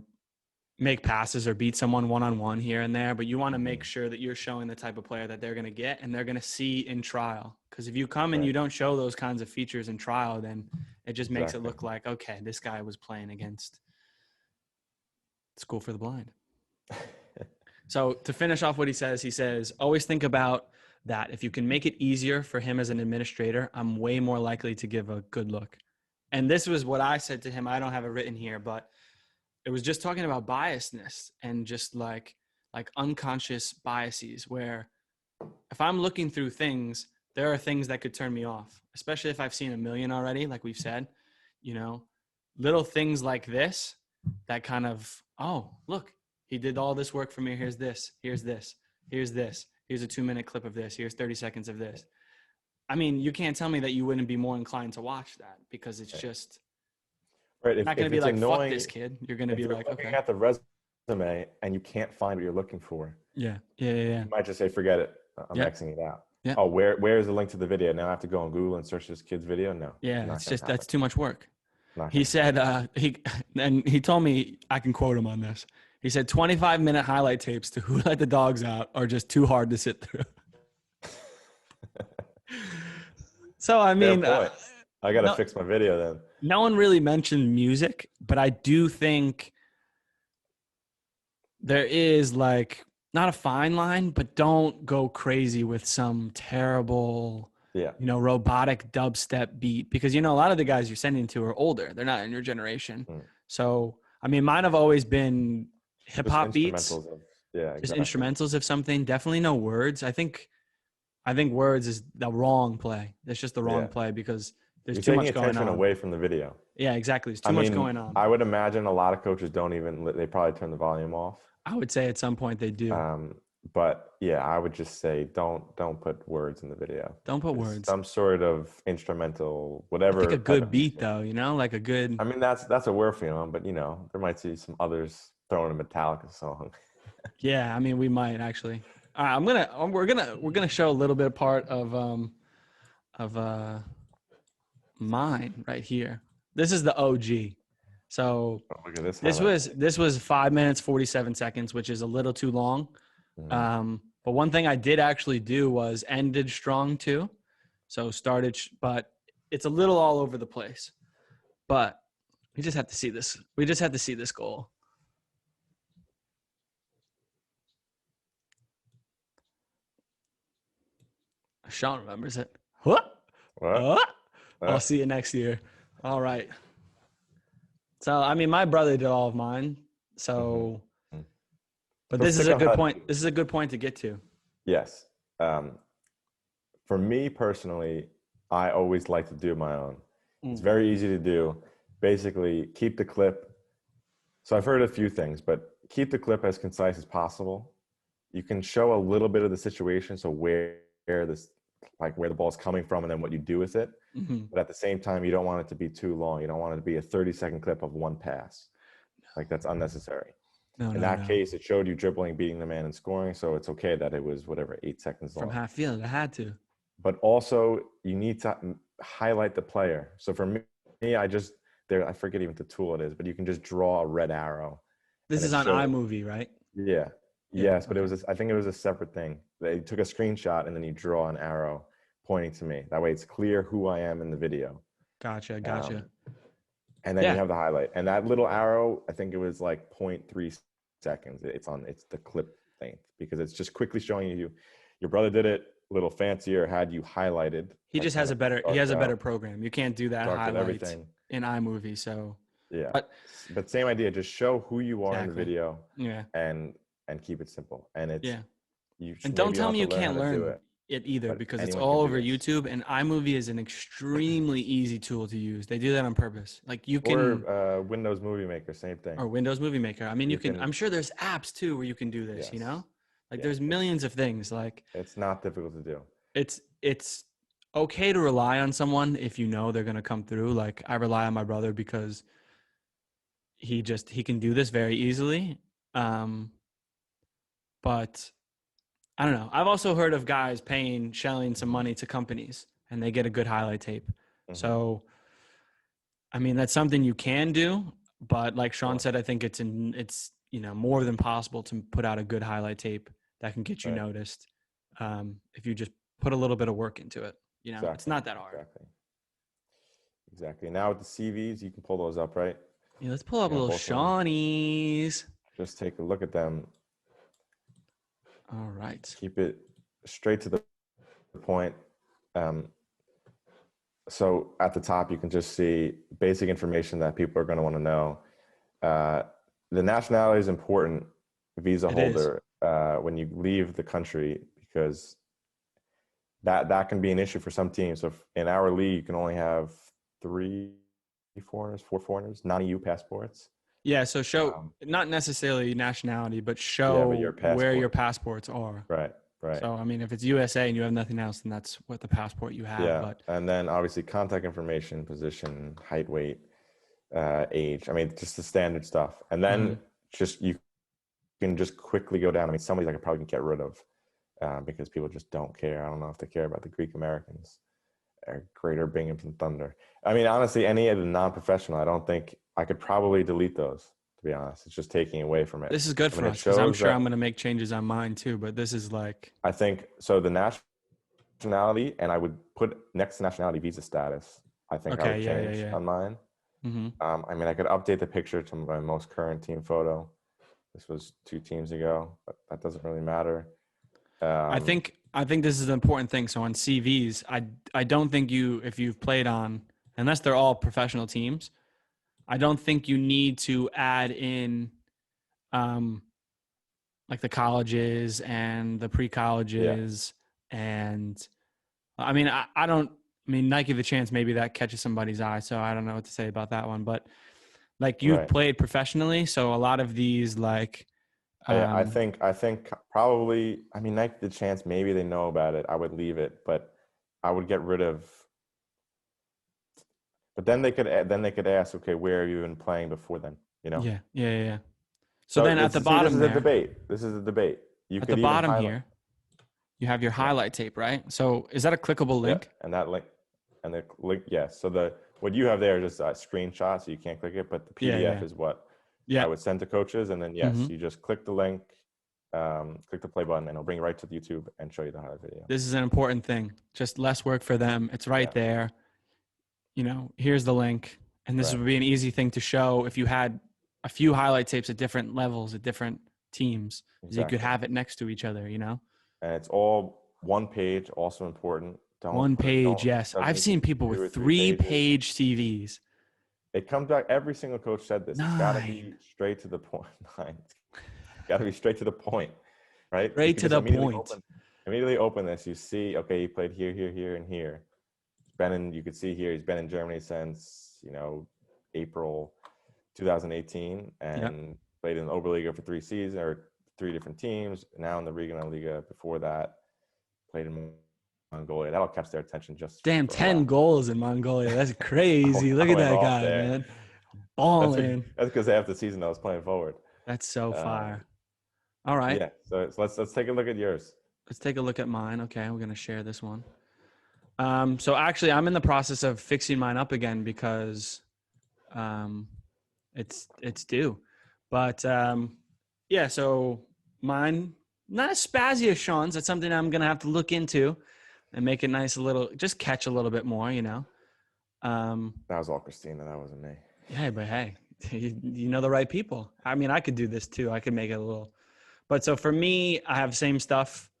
make passes or beat someone one-on-one here and there, but you want to make sure that you're showing the type of player that they're going to get and they're going to see in trial. Because if you come and you don't show those kinds of features in trial, then it just makes it look like, okay, this guy was playing against School for the Blind. So to finish off what he says, always think about that. If you can make it easier for him as an administrator, I'm way more likely to give a good look. And this was what I said to him. I don't have it written here, but it was just talking about biasness and just like unconscious biases, where if I'm looking through things, there are things that could turn me off, especially if I've seen a million already, like we've said, you know, little things like this that kind of, oh, look, he did all this work for me. Here's this, here's this, here's this, here's a 2-minute clip of this, here's 30 seconds of this. I mean, you can't tell me that you wouldn't be more inclined to watch that, because it's just right. not going to be like, annoying, fuck this kid. You're going to be like, looking okay. at the resume and you can't find what you're looking for. Yeah. You might just say, forget it. I'm Xing it out. Yeah. Oh, where is the link to the video? Now I have to go on Google and search this kid's video? No. Yeah, it's just, that's too much work. Not He said, he told me, I can quote him on this. He said 25-minute highlight tapes to Who Let the Dogs Out are just too hard to sit through. So, I mean, I got to fix my video then. No one really mentioned music, but I do think there is like, not a fine line, but don't go crazy with some terrible, robotic dubstep beat, because, a lot of the guys you're sending to are older. They're not in your generation. So, I mean, mine have always been hip hop beats. Just instrumentals of something. Definitely no words. I think words is the wrong play. It's just the wrong play, because there's too much going on. Away from the video. Yeah, exactly. There's too much going on. I would imagine a lot of coaches they probably turn the volume off. I would say at some point they do. But yeah, I would just say don't put words in the video. Don't put words. Some sort of instrumental, whatever. I think a good beat though, like a good. I mean, that's what we're feeling, but there might be some others throwing a Metallica song. Yeah, I mean, we might actually. All right, we're gonna show a little bit part of mine right here. This is the OG. So look at this. This was 5 minutes 47 seconds, which is a little too long. But one thing I did actually do was ended strong too. So started, but it's a little all over the place. But we just have to see this. We just have to see this goal. Sean remembers it. What? I'll see you next year. All right. So, I mean, my brother did all of mine. So, but this is a good point. This is a good point to get to. Yes. For me personally, I always like to do my own. It's very easy to do. Basically, keep the clip. So I've heard a few things, but keep the clip as concise as possible. You can show a little bit of the situation. So where the ball's coming from and then what you do with it. But at the same time, you don't want it to be too long. You don't want it to be a 30-second clip of one pass. That's unnecessary. In that case, it showed you dribbling, beating the man, and scoring. So it's okay that it was 8 seconds long. From half field, it had to. But also, you need to highlight the player. So for me, I forget even the tool it is, but you can just draw a red arrow. This is on iMovie, right? Yeah. Yes, but I think it was a separate thing. They took a screenshot and then you draw an arrow pointing to me. That way it's clear who I am in the video. Gotcha. And then you have the highlight. And that little arrow, I think it was 0.3 seconds. It's the clip length, because it's just quickly showing you. Your brother did it a little fancier, had you highlighted. He just has a better program. You can't do that highlight in iMovie. So yeah. But same idea, just show who you are in the video. Yeah. And keep it simple. And it's and don't tell me you can't learn it either, because it's all over YouTube, and iMovie is an extremely easy tool to use. They do that on purpose. You can Windows Movie Maker, same thing. Or Windows Movie Maker. I mean, you can I'm sure there's apps too where you can do this, there's millions of things. It's not difficult to do. It's okay to rely on someone if they're going to come through. I rely on my brother because he can do this very easily. But I don't know. I've also heard of guys shelling some money to companies and they get a good highlight tape. Mhm. So, I mean, that's something you can do, but like Sean Sure. said, I think it's more than possible to put out a good highlight tape that can get you Right. noticed. If you just put a little bit of work into it, it's Exactly. not that hard. Exactly. Now with the CVs, you can pull those up, right? Yeah, let's pull up a little Both of them. Shawnees. Just take a look at them. All right. Keep it straight to the point. So at the top, you can just see basic information that people are going to want to know. The nationality is important, visa It is. holder, when you leave the country, because that can be an issue for some teams. So in our league, you can only have 4 foreigners, non-EU passports. Yeah, so show not necessarily nationality, but Yeah, show but your where your passport. passports are. Right. So, I mean, if it's USA and you have nothing else, then that's what the passport you have. Yeah, But and then obviously contact information, position, height, weight, age. I mean, just the standard stuff. And then you can just quickly go down. I mean, some of these I could probably get rid of because people just don't care. I don't know if they care about the Greek Americans or Greater Binghamton Thunder. I mean, honestly, any of the non-professional, I don't think I could probably delete those, to be honest. It's just taking away from it. this is good for us because I'm sure I'm going to make changes on mine too. But this is like, I think so. The nationality, and I would put next to nationality visa status. I think I would change on mine. I mean, I could update the picture to my most current team photo. This was 2 teams ago, but that doesn't really matter. I think this is an important thing. So on CVs, I don't think if you've played on, unless they're all professional teams, I don't think you need to add in like the colleges and the pre-colleges. And I mean, Nike the Chance, maybe that catches somebody's eye. So I don't know what to say about that one, but like you've played professionally. So a lot of these like, I think probably, I mean, Nike the Chance, maybe they know about it. I would leave it, but I would get rid of, but then they could ask, okay, where have you been playing before then? Yeah. So then at the bottom this is a debate. You at could the even bottom highlight here, you have your highlight tape, right? So is that a clickable link? Yeah, and that link, and the link, yes. So what you have there is just a screenshot, so you can't click it, but the PDF is what I would send to coaches, and then you just click the link, click the play button, and it'll bring you right to the YouTube and show you the highlight video. This is an important thing. Just less work for them. It's right there. Here's the link, and this would be an easy thing to show if you had a few highlight tapes at different levels at different teams. You could have it next to each other. And it's all one page. Also important. One page, yes. I've seen people with 3-page CVs. It comes back. Every single coach said this. 9. It's got to be straight to the point. 9. Got to be straight to the point, right? Straight to the point. Immediately open this. You see, okay, he played here, here, here, and here. You could see here, he's been in Germany since, April 2018 and played in the Oberliga for 3 seasons or 3 different teams. Now in the Regionalliga before that, played in Mongolia. That'll catch their attention just. Damn, 10 goals in Mongolia. That's crazy. Look at that guy, man. Balling. That's because half the season I was playing forward. That's so fire. All right. Yeah. So let's take a look at yours. Let's take a look at mine. Okay, we're going to share this one. So actually, I'm in the process of fixing mine up again because it's due. But so mine, not as spazzy as Sean's. That's something I'm going to have to look into and make it nice, just catch a little bit more, That was all Christina. That wasn't me. Yeah, but hey, you know the right people. I mean, I could do this too. I could make it a little. But so for me, I have same stuff.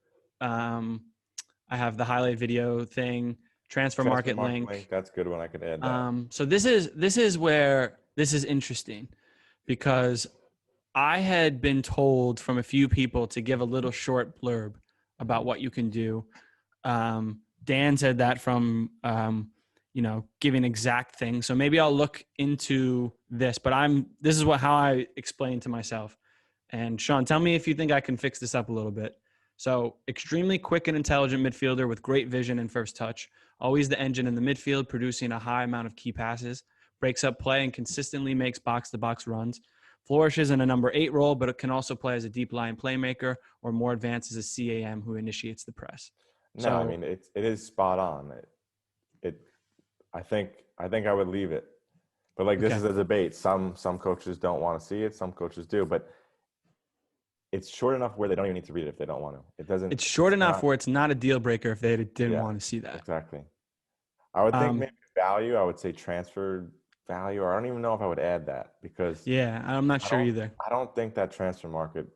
I have the highlight video thing, transfer market link. That's a good one. I could add that. So this is where this is interesting because I had been told from a few people to give a little short blurb about what you can do. Dan said that from, giving exact things. So maybe I'll look into this, but this is how I explain to myself. And Sean, tell me if you think I can fix this up a little bit. So extremely quick and intelligent midfielder with great vision and first touch, always the engine in the midfield, producing a high amount of key passes, breaks up play and consistently makes box-to-box runs, flourishes in a number 8 role, but it can also play as a deep line playmaker or more advanced as a CAM who initiates the press. No, I mean it is spot on. I think I would leave it. But like this is a debate. Some coaches don't want to see it, some coaches do, but it's short enough where they don't even need to read it if they don't want to. It's short enough where it's not a deal breaker if they didn't want to see that. Exactly. I would think maybe value, I would say transfer value, or I don't even know if I would add that because I'm not sure either. I don't think that transfer market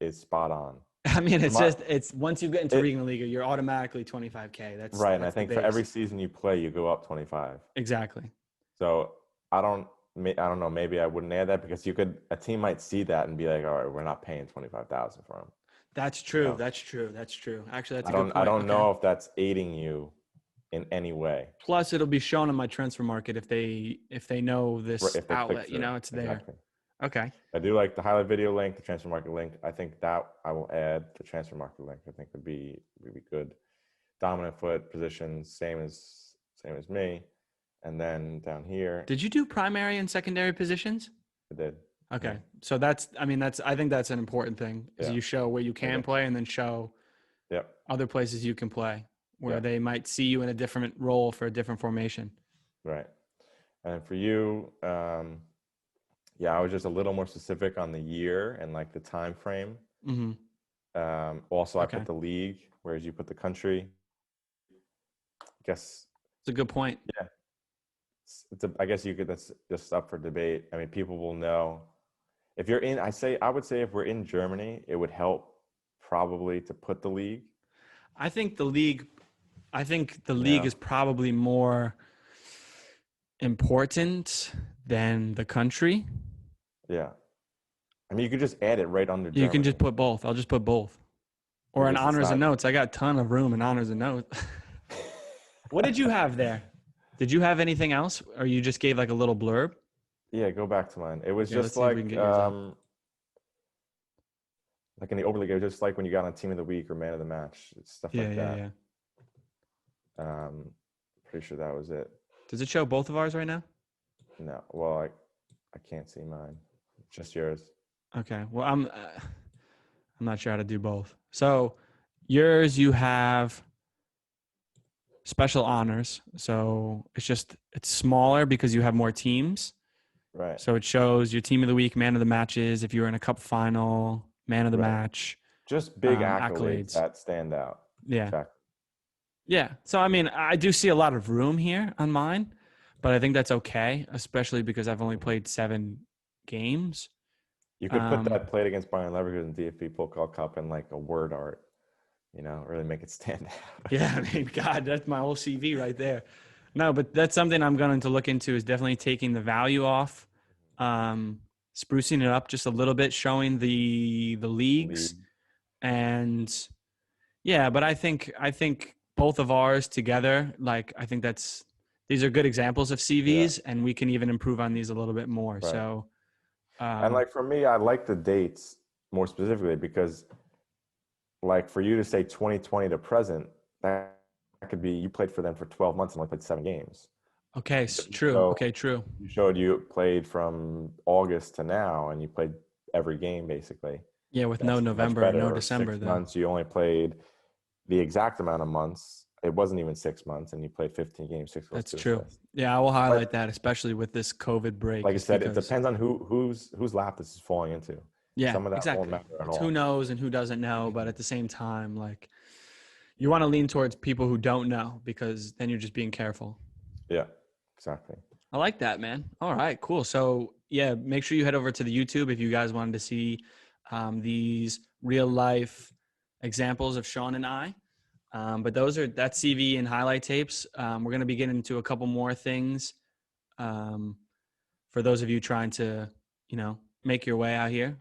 is spot on. I mean, it's once you get into Regional League, you're automatically 25K. That's right. And I think for every season you play, you go up 25. Exactly. So I don't know. Maybe I wouldn't add that because a team might see that and be like, all right, we're not paying 25,000 for him. That's true. You know? That's true. Actually, that's a good point. I don't know if that's aiding you in any way. Plus, it'll be shown on my transfer market if they know this outlet. You know, it's there. Exactly. Okay. I do like the highlight video link, the transfer market link. I think that I will add the transfer market link. I think would be good. Dominant foot positions, same as me. And then down here. Did you do primary and secondary positions? I did. Okay. Yeah. So I think that's an important thing is you show where you can play and then show other places you can play where they might see you in a different role for a different formation. Right. And for you, I was just a little more specific on the year and like the time frame. Mm-hmm. Also, I put the league, whereas you put the country. I guess it's a good point. Yeah. I guess that's just up for debate. I mean, people will know if you're in. I would say if we're in Germany, it would help probably to put the league. I think the league is probably more important than the country. Yeah. I mean, you could just add it right under Germany. You can just put both. I'll just put both. Or in honors and notes. I got a ton of room in honors and notes. What did you have there? Did you have anything else? Or you just gave like a little blurb? Yeah, go back to mine. It was just like in the Overleague, it was just like when you got on Team of the Week or Man of the Match. Stuff like that. Yeah. Pretty sure that was it. Does it show both of ours right now? No. Well, I can't see mine. Just yours. Okay. Well, I'm not sure how to do both. So yours, you have special honors. So it's smaller because you have more teams. Right. So it shows your Team of the Week, Man of the Matches, if you were in a cup final, Man of the Match. Just big accolades that stand out. Yeah. Exactly. Yeah. So, I mean, I do see a lot of room here on mine, but I think that's okay, especially because I've only played 7 games. You could put that played against Bayern Leverkusen DFB Pokal Cup in like a word art, really make it stand out. Yeah. I mean, God, that's my whole CV right there. No, but that's something I'm going to look into is definitely taking the value off, sprucing it up just a little bit, showing the leagues. And but I think both of ours together, like, I think these are good examples of CVs and we can even improve on these a little bit more. Right. So, and like for me, I like the dates more specifically because like for you to say 2020 to present, that could be you played for them for 12 months and only played 7 games. Okay, true. So true. You showed you played from August to now and you played every game basically. Yeah, with no November, no December. 6 months, you only played the exact amount of months. It wasn't even 6 months, and you played 15 games. 6 That's true. Yeah, I will highlight that, especially with this COVID break. Like I said, it depends on whose lap this is falling into. Yeah, some of that won't matter at all. Who knows and who doesn't know, but at the same time, like, you want to lean towards people who don't know because then you're just being careful. Yeah, exactly. I like that, man. All right, cool. So yeah, make sure you head over to the YouTube if you guys wanted to see these real life examples of Sean and I. But that's CV and highlight tapes. We're going to be getting into a couple more things for those of you trying to, make your way out here,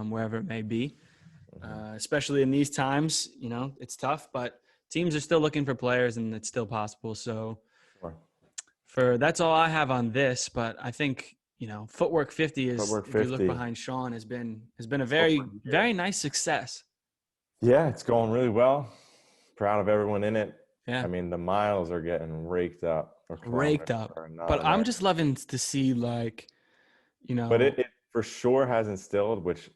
wherever it may be. Especially in these times, it's tough, but teams are still looking for players and it's still possible. So that's all I have on this, but I think, Footwork 50 is, if you look behind Sean, has been a very, very nice success. Yeah, it's going really well. Proud of everyone in it. Yeah. I mean, the miles are getting raked up. But I'm just loving to see, But for sure has instilled, which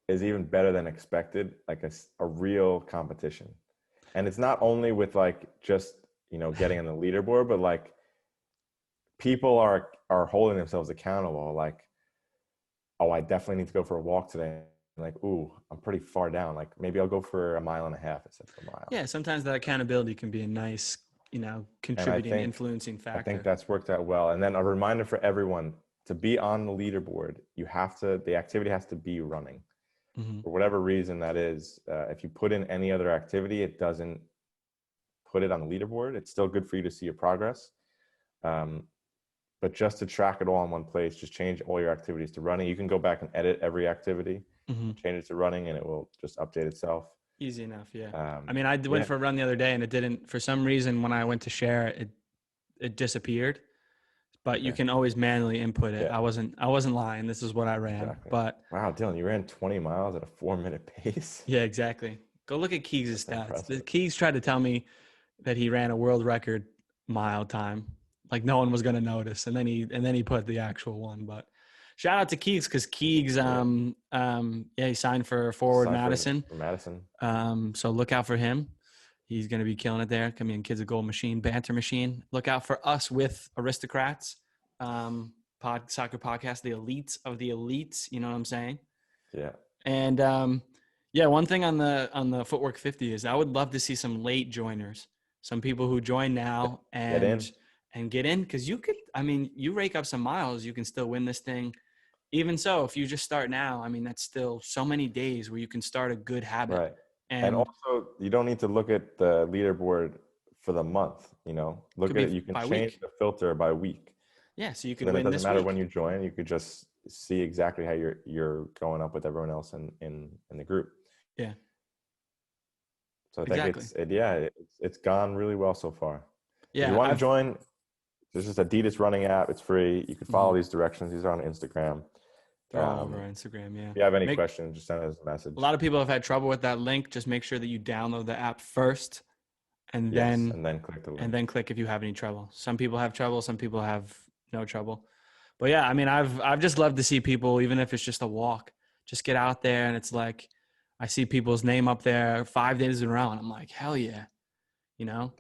is even better than expected, like a real competition. And it's not only with like just, getting on the leaderboard, but like people are holding themselves accountable. Like, oh, I definitely need to go for a walk today. Like, ooh, I'm pretty far down. Like maybe I'll go for 1.5 miles instead of a mile. Yeah, sometimes that accountability can be a nice, contributing, influencing factor. I think that's worked out well. And then a reminder for everyone to be on the leaderboard. The activity has to be running. Mm-hmm. For whatever reason that is. If you put in any other activity, it doesn't put it on the leaderboard. It's still good for you to see your progress. But just to track it all in one place, just change all your activities to running. You can go back and edit every activity, change it to running, and it will just update itself. Easy enough, yeah. I mean, I went for a run the other day, and it didn't, for some reason, when I went to share it disappeared. But you can always manually input it. Yeah. I wasn't lying. This is what I ran. Exactly. But wow, Dylan, you ran 20 miles at a 4-minute pace. Yeah, exactly. Go look at Keegs' stats. Keegs tried to tell me that he ran a world record mile time, like no one was going to notice, and then he put the actual one. But shout out to Keegs, because Keegs, he signed for Forward Madison. For Madison. So look out for him. He's going to be killing it there. Coming in, Kids of Gold Machine, Banter Machine. Look out for us with Aristocrats, soccer podcast, the elites of the elites. You know what I'm saying? Yeah. And one thing on the Footwork 50 is I would love to see some late joiners, some people who join now and get in, because you rake up some miles, you can still win this thing. Even so, if you just start now, I mean, that's still so many days where you can start a good habit. Right. And also, you don't need to look at the leaderboard for the month. Look at it. You can change the filter by week. Yeah, so you could win. It doesn't matter week. When you join. You could just see exactly how you're going up with everyone else in the group. Yeah. So I think it's gone really well so far. Yeah. If you want to join, there's this Adidas running app. It's free. You can follow these directions. These are on Instagram. They're all over Instagram, yeah. If you have any questions, just send us a message. A lot of people have had trouble with that link. Just make sure that you download the app first, and then click the link. And then click if you have any trouble. Some people have trouble. Some people have no trouble. But yeah, I mean, I've just loved to see people, even if it's just a walk, just get out there, and it's like I see people's name up there 5 days in a row, and I'm like, hell yeah,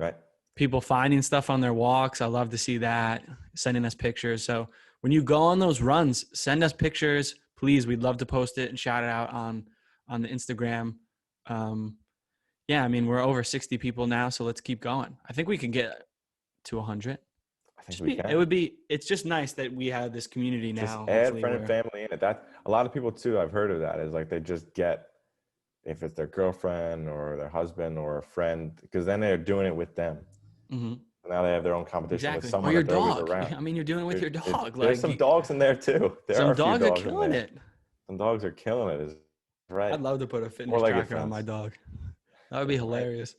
Right. People finding stuff on their walks. I love to see that, sending us pictures. So when you go on those runs, send us pictures, please. We'd love to post it and shout it out on the Instagram. I mean, we're over 60 people now, so let's keep going. I think we can get to 100. I think we can. It's just nice that we have this community now. Just add friend and family in it. That a lot of people too, I've heard of that, is like they just get, if it's their girlfriend or their husband or a friend, because then they're doing it with them. Mm-hmm. Now they have their own competition with someone or your that they're always dog. around. I mean, you're doing it with your dog. There's some dogs in there too. Some dogs are killing it. Some dogs are killing it. Is right. I'd love to put a fitness tracker on my dog. That would be hilarious.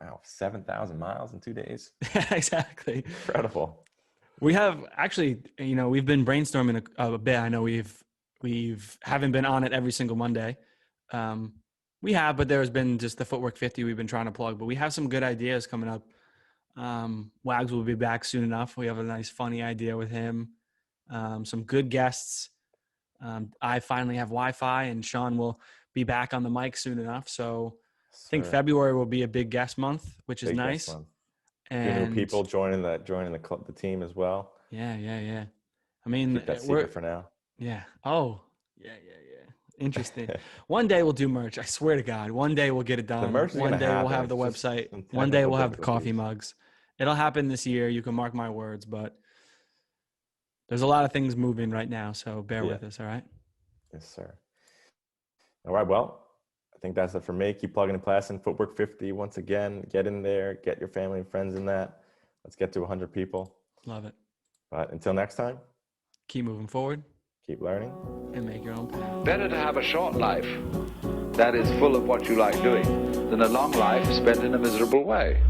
Wow, 7,000 miles in 2 days. Exactly. Incredible. We have actually, we've been brainstorming a bit. I know we've haven't been on it every single Monday. We have, but there's been just the Footwork 50 we've been trying to plug. But we have some good ideas coming up. Wags will be back soon enough. We have a nice, funny idea with him. Some good guests. I finally have Wi-Fi, and Sean will be back on the mic soon enough. So I think February will be a big guest month, which is nice. And new people joining the team as well. Yeah. I mean, keep that secret for now. Yeah. Oh, yeah. Interesting. One day we'll do merch. I swear to God. One day we'll get it done. One day we'll have the website. One day we'll have the coffee mugs. It'll happen this year. You can mark my words, but there's a lot of things moving right now. So bear with us. All right. Yes, sir. All right. Well, I think that's it for me. Keep plugging and passing. Footwork 50. Once again, get in there. Get your family and friends in that. Let's get to 100 people. Love it. But until next time, keep moving forward. Keep learning. And make your own path. Better to have a short life that is full of what you like doing than a long life spent in a miserable way.